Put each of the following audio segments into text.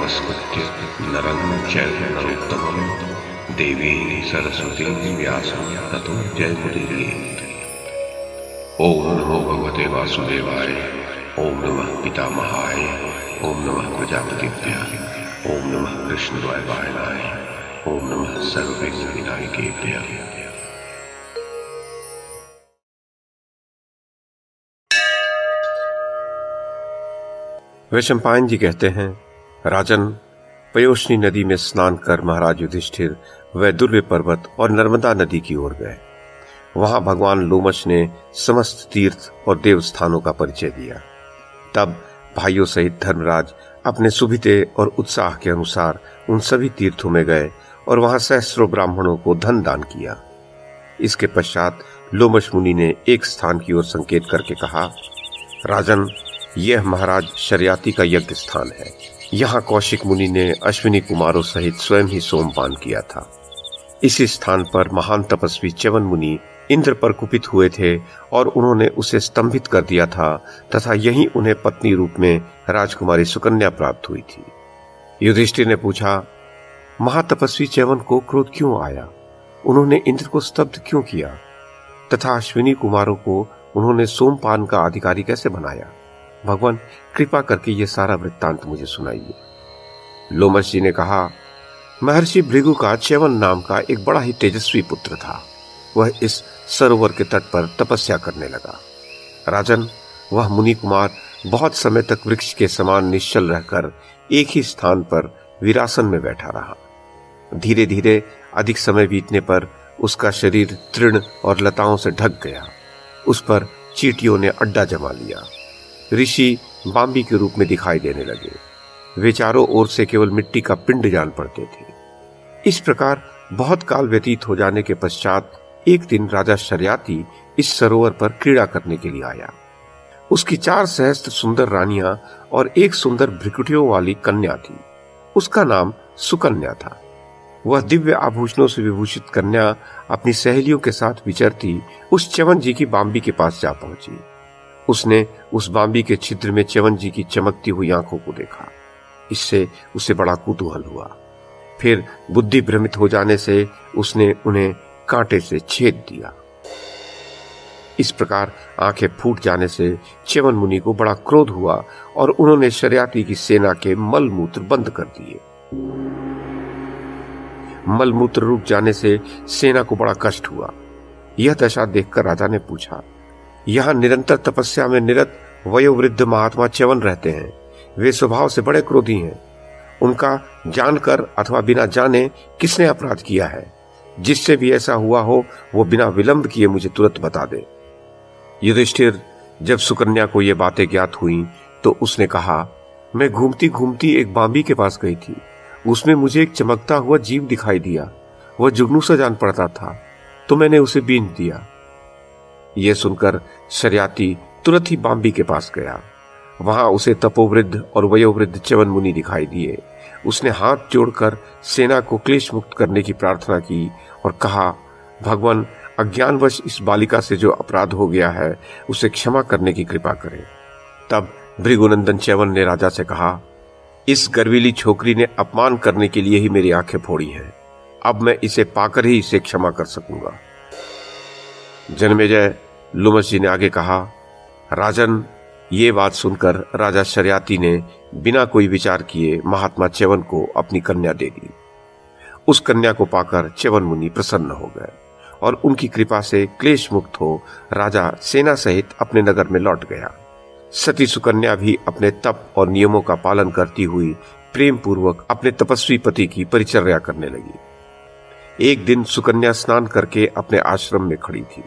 नमस्कृत्य नरं चैव नरोत्तमं देवीं सरस्वतीं व्यासं ततो जयमुदीरयेत्। ओम नमो भगवते वासुदेवाय, ओम नमः पितामहाय, ओम नमः प्रजापतिभ्यः, ओम नमः कृष्णद्वैपायनाय, ओम नमः सर्वविघ्नविनायकेभ्यः। वैशंपायन जी कहते हैं, राजन, पयोष्णी नदी में स्नान कर महाराज युधिष्ठिर वैदुर्य पर्वत और नर्मदा नदी की ओर गए। वहां भगवान लोमश ने समस्त तीर्थ और देवस्थानों का परिचय दिया। तब भाइयों सहित धर्मराज अपने सुविधे और उत्साह के अनुसार उन सभी तीर्थों में गए और वहां सहस्रों ब्राह्मणों को धन दान किया। इसके पश्चात लोमश मुनि ने एक स्थान की ओर संकेत करके कहा, राजन, यह महाराज शर्याति का यज्ञ स्थान है। यहाँ कौशिक मुनि ने अश्विनी कुमारों सहित स्वयं ही सोमपान किया था। इसी स्थान पर महान तपस्वी च्यवन मुनि इंद्र पर कुपित हुए थे और उन्होंने उसे स्तंभित कर दिया था तथा यहीं उन्हें पत्नी रूप में राजकुमारी सुकन्या प्राप्त हुई थी। युधिष्ठिर ने पूछा, महातपस्वी च्यवन को क्रोध क्यों आया? उन्होंने इंद्र को स्तब्ध क्यों किया तथा अश्विनी कुमारों को उन्होंने सोमपान का अधिकारी कैसे बनाया? भगवान, कृपा करके ये सारा वृत्तांत मुझे सुनाइए। लोमश जी ने कहा, महर्षि भृगु का च्यवन नाम का एक बड़ा ही तेजस्वी पुत्र था। वह इस सरोवर के तट पर तपस्या करने लगा। राजन, वह मुनि कुमार बहुत समय तक वृक्ष के समान निश्चल रहकर एक ही स्थान पर वीरासन में बैठा रहा। धीरे धीरे अधिक समय बीतने पर उसका शरीर तृण और लताओं से ढक गया। उस पर चींटियों ने अड्डा जमा लिया। ऋषि बांबी के रूप में दिखाई देने लगे। वे चारों ओर से केवल मिट्टी का पिंड जान पड़ते थे। इस प्रकार बहुत काल व्यतीत हो जाने के पश्चात एक दिन राजा शर्याति इस सरोवर पर क्रीड़ा करने के लिए आया। उसकी 4 सहस्त्र सुंदर रानियां और एक सुंदर भ्रिकुटियों वाली कन्या थी। उसका नाम सुकन्या था। वह दिव्य आभूषणों से विभूषित कन्या अपनी सहेलियों के साथ विचरती उस च्यवन जी की बांबी के पास जा पहुंची। उसने उस बांबी के छिद्र में च्यवन जी की चमकती हुई आंखों को देखा। इससे उसे बड़ा कुतूहल हुआ। फिर बुद्धि भ्रमित हो जाने से उसने उन्हें कांटे से छेद दिया। इस प्रकार आंखें फूट जाने से च्यवन मुनि को बड़ा क्रोध हुआ और उन्होंने शर्याति की सेना के मलमूत्र बंद कर दिए। मलमूत्र रुक जाने से सेना को बड़ा कष्ट हुआ। यह दशा देखकर राजा ने पूछा, यहाँ निरंतर तपस्या में निरत वयोवृद्ध महात्मा च्यवन रहते हैं। वे स्वभाव से बड़े क्रोधी हैं। उनका जानकर अथवा बिना जाने किसने अपराध किया है? जिससे भी ऐसा हुआ हो वो बिना विलंब किए मुझे तुरंत बता दे। युधिष्ठिर, जब सुकन्या को ये बातें ज्ञात हुई तो उसने कहा, मैं घूमती घूमती एक बांबी के पास गई थी। उसमें मुझे एक चमकता हुआ जीव दिखाई दिया। वह जुगनू सा जान पड़ता था, तो मैंने उसे बींध दिया। यह सुनकर शर्याति तुरंत ही बांबी के पास गया। वहां उसे तपोवृद्ध और वयोवृद्ध च्यवन मुनि दिखाई दिए। उसने हाथ जोड़कर सेना को क्लेश मुक्त करने की प्रार्थना की और कहा, भगवान, अज्ञानवश इस बालिका से जो अपराध हो गया है उसे क्षमा करने की कृपा करें। तब भृगुनंदन च्यवन ने राजा से कहा, इस गर्वीली छोकरी ने अपमान करने के लिए ही मेरी आंखें फोड़ी हैं। अब मैं इसे पाकर ही इसे क्षमा कर सकूंगा। जन्मेजय, लोमश जी ने आगे कहा, राजन, ये बात सुनकर राजा शर्याति ने बिना कोई विचार किए महात्मा च्यवन को अपनी कन्या दे दी। उस कन्या को पाकर च्यवन मुनि प्रसन्न हो गए और उनकी कृपा से क्लेश मुक्त हो राजा सेना सहित अपने नगर में लौट गया। सती सुकन्या भी अपने तप और नियमों का पालन करती हुई प्रेम पूर्वक अपने तपस्वी पति की परिचर्या करने लगी। एक दिन सुकन्या स्नान करके अपने आश्रम में खड़ी थी।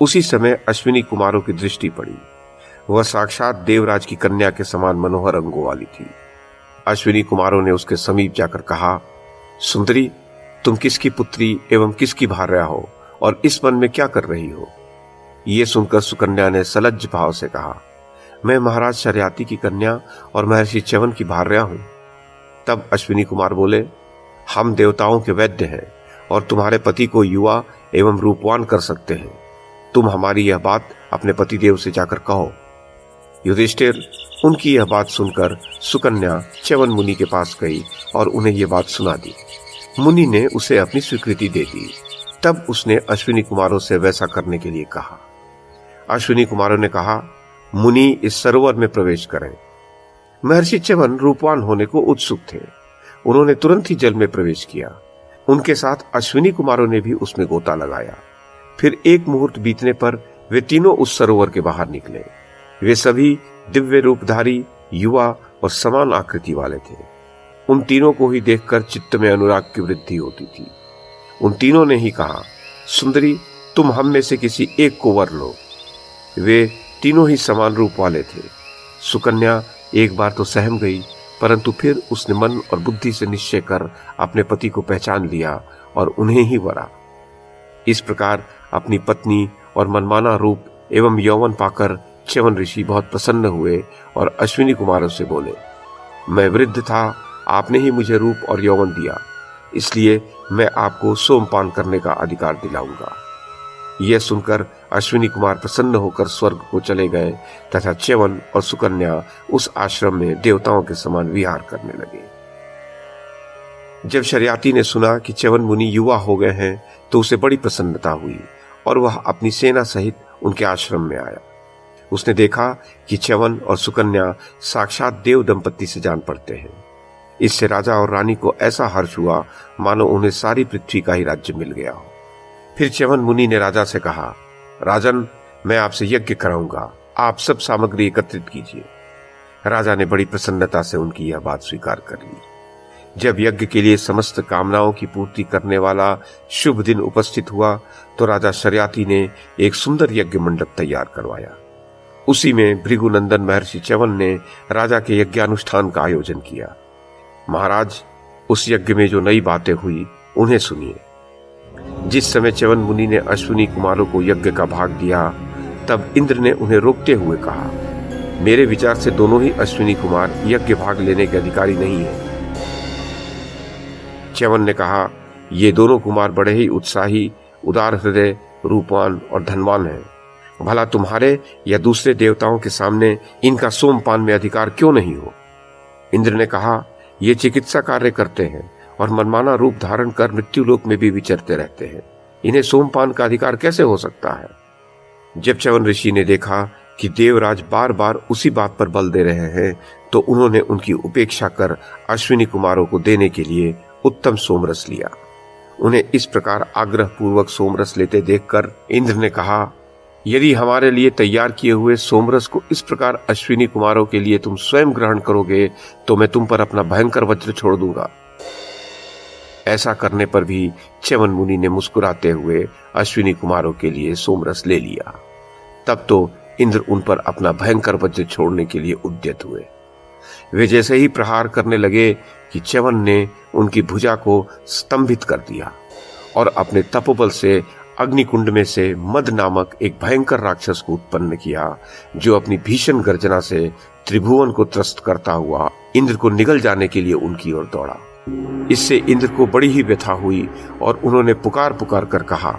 उसी समय अश्विनी कुमारों की दृष्टि पड़ी। वह साक्षात देवराज की कन्या के समान मनोहर अंगों वाली थी। अश्विनी कुमारों ने उसके समीप जाकर कहा, सुंदरी, तुम किसकी पुत्री एवं किसकी भार्या हो और इस वन में क्या कर रही हो? ये सुनकर सुकन्या ने सलज्ज भाव से कहा, मैं महाराज शर्याति की कन्या और महर्षि च्यवन की भार्या हूं। तब अश्विनी कुमार बोले, हम देवताओं के वैद्य हैं और तुम्हारे पति को युवा एवं रूपवान कर सकते हैं। तुम हमारी यह बात अपने पतिदेव से जाकर कहो। युधिष्ठिर उनकी यह बात सुनकर सुकन्या च्यवन मुनि के पास गई और उन्हें यह बात सुना दी। मुनि ने उसे अपनी स्वीकृति दे दी। तब उसने अश्विनी कुमारों से वैसा करने के लिए कहा। अश्विनी कुमारों ने कहा, मुनि इस सरोवर में प्रवेश करें। महर्षि च्यवन रूपवान होने को उत्सुक थे। उन्होंने तुरंत ही जल में प्रवेश किया। उनके साथ अश्विनी कुमारों ने भी उसमें गोता लगाया। फिर एक मुहूर्त बीतने पर वे तीनों उस सरोवर के बाहर निकले। वे सभी दिव्य रूपधारी, युवा और समान आकृति वाले थे। उन तीनों को ही देखकर चित्त में अनुराग की वृद्धि होती थी। उन तीनों ने ही कहा, सुंदरी, तुम हम में से किसी एक को वर लो। वे तीनों ही समान रूप वाले थे। सुकन्या एक बार तो सहम गई, परंतु फिर उसने मन और बुद्धि से निश्चय कर अपने पति को पहचान लिया और उन्हें ही वरा। इस प्रकार अपनी पत्नी और मनमाना रूप एवं यौवन पाकर च्यवन ऋषि बहुत प्रसन्न हुए और अश्विनी कुमारों से बोले, मैं वृद्ध था, आपने ही मुझे रूप और यौवन दिया, इसलिए मैं आपको सोमपान करने का अधिकार दिलाऊंगा। यह सुनकर अश्विनी कुमार प्रसन्न होकर स्वर्ग को चले गए तथा च्यवन और सुकन्या उस आश्रम में देवताओं के समान विहार करने लगे। जब शर्याती ने सुना कि च्यवन मुनि युवा हो गए हैं तो उसे बड़ी प्रसन्नता हुई और वह अपनी सेना सहित उनके आश्रम में आया। उसने देखा कि च्यवन और सुकन्या साक्षात देव दंपत्ति से जान पड़ते हैं। इससे राजा और रानी को ऐसा हर्ष हुआ मानो उन्हें सारी पृथ्वी का ही राज्य मिल गया हो। फिर च्यवन मुनि ने राजा से कहा, राजन, मैं आपसे यज्ञ कराऊंगा, आप सब सामग्री एकत्रित कीजिए। राजा ने बड़ी प्रसन्नता से उनकी यह बात स्वीकार कर ली। जब यज्ञ के लिए समस्त कामनाओं की पूर्ति करने वाला शुभ दिन उपस्थित हुआ तो राजा शर्याती ने एक सुंदर यज्ञ मंडप तैयार करवाया। उसी में भृगुनंदन महर्षि च्यवन ने राजा के यज्ञानुष्ठान का आयोजन किया। महाराज, उस यज्ञ में जो नई बातें हुई उन्हें सुनिए। जिस समय च्यवन मुनि ने अश्विनी कुमारों को यज्ञ का भाग दिया, तब इंद्र ने उन्हें रोकते हुए कहा, मेरे विचार से दोनों ही अश्विनी कुमार यज्ञ भाग लेने के अधिकारी नहीं हैं। च्यवन ने कहा, ये दोनों कुमार बड़े ही उत्साही, उदार हृदय, रूपवान और धनवान हैं। भला तुम्हारे या दूसरे देवताओं के सामने इनका सोमपान में अधिकार क्यों नहीं हो? इंद्र ने कहा, ये चिकित्सा कार्य करते हैं और मनमाना रूप धारण कर मृत्युलोक में भी विचरते रहते हैं। इन्हें सोमपान का अधिकार कैसे हो सकता है? जब च्यवन ऋषि ने देखा कि देवराज बार बार उसी बात पर बल दे रहे हैं तो उन्होंने उनकी उपेक्षा कर अश्विनी कुमारों को देने के लिए उत्तम सोमरस लिया। उन्हें इस प्रकार आग्रह पूर्वक सोमरस लेते देखकर इंद्र ने कहा, यदि हमारे लिए तैयार किए हुए सोमरस को इस प्रकार अश्विनी कुमारों के लिए तुम स्वयं ग्रहण करोगे तो मैं तुम पर अपना भयंकर वज्र छोड़ दूंगा। ऐसा करने पर भी च्यवन मुनि ने मुस्कुराते हुए अश्विनी कुमारों के लिए सोमरस ले लिया। तब तो इंद्र उन पर अपना भयंकर वज्र छोड़ने के लिए उद्यत हुए। वे जैसे ही प्रहार करने लगे कि च्यवन ने उनकी भुजा को स्तंभित कर दिया और अपने तपोबल से अग्निकुंड में से मद नामक एक भयंकर राक्षस को उत्पन्न किया, जो अपनी भीषण गर्जना से त्रिभुवन को त्रस्त करता हुआ इंद्र को निगल जाने के लिए उनकी ओर दौड़ा। इससे इंद्र को बड़ी ही व्यथा हुई और उन्होंने पुकार पुकार कर कहा,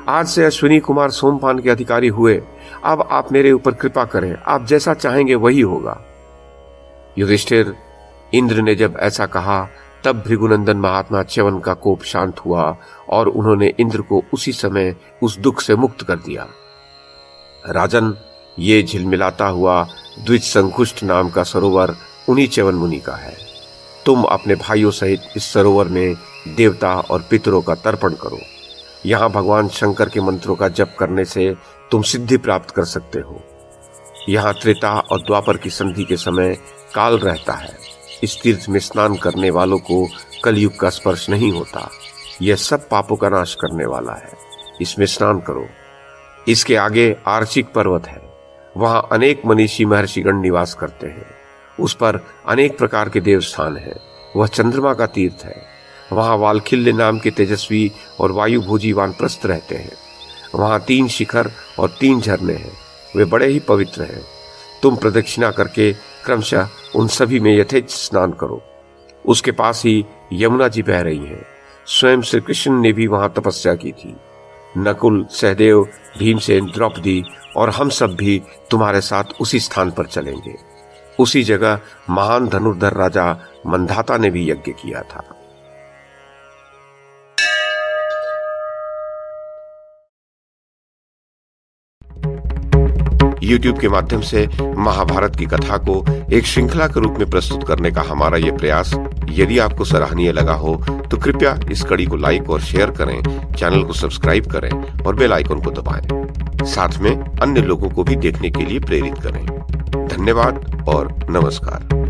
आज से अश्विनी कुमार सोमपान के अधिकारी हुए। अब आप मेरे ऊपर कृपा करें, आप जैसा चाहेंगे वही होगा। युधिष्ठिर, इंद्र ने जब ऐसा कहा तब भृगुनंदन महात्मा च्यवन का कोप शांत हुआ और उन्होंने इंद्र को उसी समय उस दुख से मुक्त कर दिया। राजन, ये झिलमिलाता हुआ द्विज संकुष्ट नाम का सरोवर उन्हीं च्यवन मुनि का है। तुम अपने भाइयों सहित इस सरोवर में देवता और पितरों का तर्पण करो। यहाँ भगवान शंकर के मंत्रों का जप करने से तुम सिद्धि प्राप्त कर सकते हो। यहाँ त्रेता और द्वापर की संधि के समय काल रहता है। इस तीर्थ में स्नान करने वालों को कलयुग का स्पर्श नहीं होता। यह सब पापों का नाश करने वाला है। इसमें स्नान करो। इसके आगे आर्चिक पर्वत है। वहां अनेक मनीषी महर्षिगण निवास करते हैं। उस पर अनेक प्रकार के देवस्थान हैं। वह चंद्रमा का तीर्थ है। वहां वालखिल्य नाम के तेजस्वी और वायुभोजी वानप्रस्थ रहते हैं। वहां 3 शिखर और 3 झरने हैं। वे बड़े ही पवित्र हैं। तुम प्रदक्षिणा करके क्रमशः उन सभी में यथेच स्नान करो। उसके पास ही यमुना जी बह रही हैं। स्वयं श्री कृष्ण ने भी वहां तपस्या की थी। नकुल, सहदेव, भीमसेन, द्रौपदी और हम सब भी तुम्हारे साथ उसी स्थान पर चलेंगे। उसी जगह महान धनुर्धर राजा मंधाता ने भी यज्ञ किया था। YouTube के माध्यम से महाभारत की कथा को एक श्रृंखला के रूप में प्रस्तुत करने का हमारा ये प्रयास यदि आपको सराहनीय लगा हो तो कृपया इस कड़ी को लाइक और शेयर करें, चैनल को सब्सक्राइब करें और बेल आइकन को दबाएं। साथ में अन्य लोगों को भी देखने के लिए प्रेरित करें। धन्यवाद और नमस्कार।